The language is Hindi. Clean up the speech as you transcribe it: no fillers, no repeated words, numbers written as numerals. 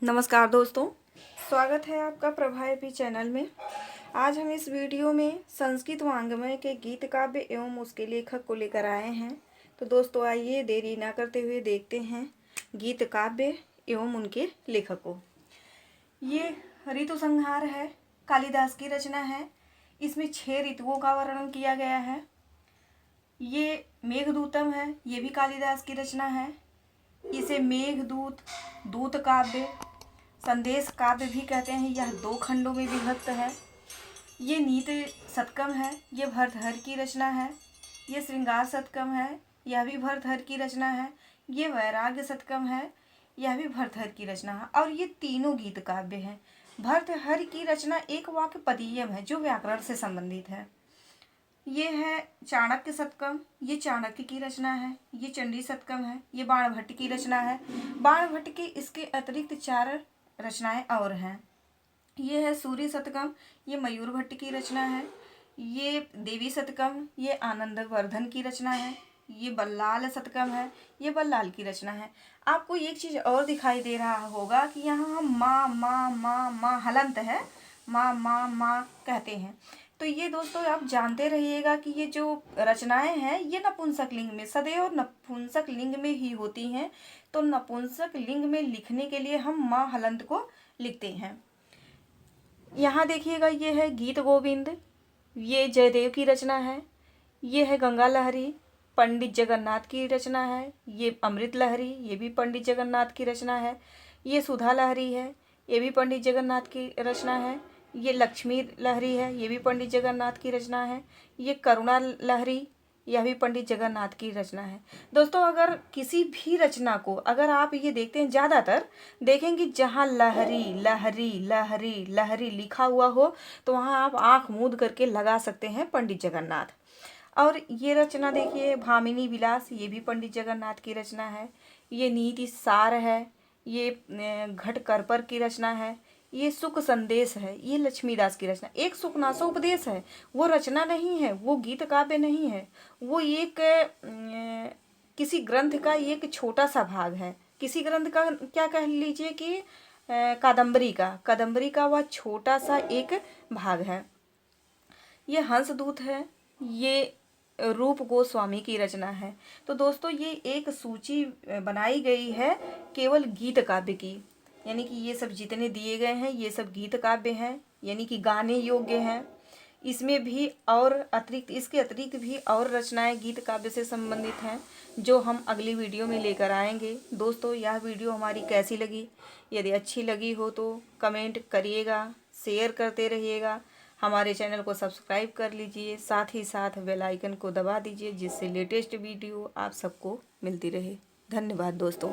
नमस्कार दोस्तों, स्वागत है आपका प्रभा एपी चैनल में। आज हम इस वीडियो में संस्कृत वाङ्मय के गीत काव्य एवं उसके लेखक को लेकर आए हैं। तो दोस्तों आइए देरी ना करते हुए देखते हैं गीत काव्य एवं उनके लेखक को। ये ऋतु संहार है, कालिदास की रचना है। इसमें 6 ऋतुओं का वर्णन किया गया है। ये मेघदूतम है, ये भी कालिदास की रचना है। इसे मेघदूत, दूत काव्य, संदेश काव्य भी कहते हैं। यह 2 खंडों में विभक्त है। ये नीति शतकम है, ये भरतहर की रचना है। ये श्रृंगार शतकम है, यह भी भरतहर की रचना है। ये वैराग्य शतकम है, यह भी भरतहर की रचना है। और ये तीनों गीत काव्य हैं। भरतहर की रचना एक वाक्य पदीयम है जो व्याकरण से संबंधित है। ये है चाणक्य शतकम, ये चाणक्य की रचना है। ये चंडी शतकम है, ये बाणभट्ट की रचना है। बाणभट्ट के इसके अतिरिक्त 4 रचनाएं और हैं। ये है सूर्य शतकम, ये मयूर भट्ट की रचना है। ये देवी शतकम, ये आनंदवर्धन की रचना है। ये बल्लाल शतकम है, ये बल्लाल की रचना है। आपको एक चीज़ और दिखाई दे रहा होगा कि यहाँ हम माँ माँ माँ माँ हलंत है, माँ माँ माँ कहते हैं। तो ये दोस्तों आप जानते रहिएगा कि ये जो रचनाएं हैं ये नपुंसक लिंग में, सदैव नपुंसक लिंग में ही होती हैं। तो नपुंसक लिंग में लिखने के लिए हम माँ हलंत को लिखते हैं। यहाँ देखिएगा, ये है गीत गोविंद, ये जयदेव की रचना है। ये है गंगा लहरी, पंडित जगन्नाथ की रचना है। ये अमृत लहरी, ये भी पंडित जगन्नाथ की रचना है। ये सुधा लहरी है, ये भी पंडित जगन्नाथ की रचना है। ये लक्ष्मी लहरी है, ये भी पंडित जगन्नाथ की रचना है। ये करुणा लहरी, यह भी पंडित जगन्नाथ की रचना है। दोस्तों अगर किसी भी रचना को अगर आप ये देखते हैं, ज़्यादातर देखेंगे जहाँ लहरी लहरी लहरी लहरी लिखा हुआ हो तो वहाँ आप आँख मूंद करके लगा सकते हैं पंडित जगन्नाथ। और ये रचना देखिए भामिनी विलास, ये भी पंडित जगन्नाथ की रचना है। ये नीति सार है, ये घट करपर की रचना है। ये सुख संदेश है, ये लक्ष्मीदास की रचना। एक सुखनासोपदेश है, वो रचना नहीं है, वो गीत काव्य नहीं है, वो एक किसी ग्रंथ का एक छोटा सा भाग है। किसी ग्रंथ का क्या कह लीजिए कि कादम्बरी का वह छोटा सा एक भाग है। ये हंसदूत है, ये रूप गोस्वामी की रचना है। तो दोस्तों ये एक सूची बनाई गई है केवल गीत काव्य की, यानी कि ये सब जितने दिए गए हैं ये सब गीत काव्य हैं, यानी कि गाने योग्य हैं। इसमें भी और अतिरिक्त, इसके अतिरिक्त भी और रचनाएं गीत काव्य से संबंधित हैं जो हम अगली वीडियो में लेकर आएंगे। दोस्तों यह वीडियो हमारी कैसी लगी? यदि अच्छी लगी हो तो कमेंट करिएगा, शेयर करते रहिएगा, हमारे चैनल को सब्सक्राइब कर लीजिए, साथ ही साथ बेल आइकन को दबा दीजिए जिससे लेटेस्ट वीडियो आप सबको मिलती रहे। धन्यवाद दोस्तों।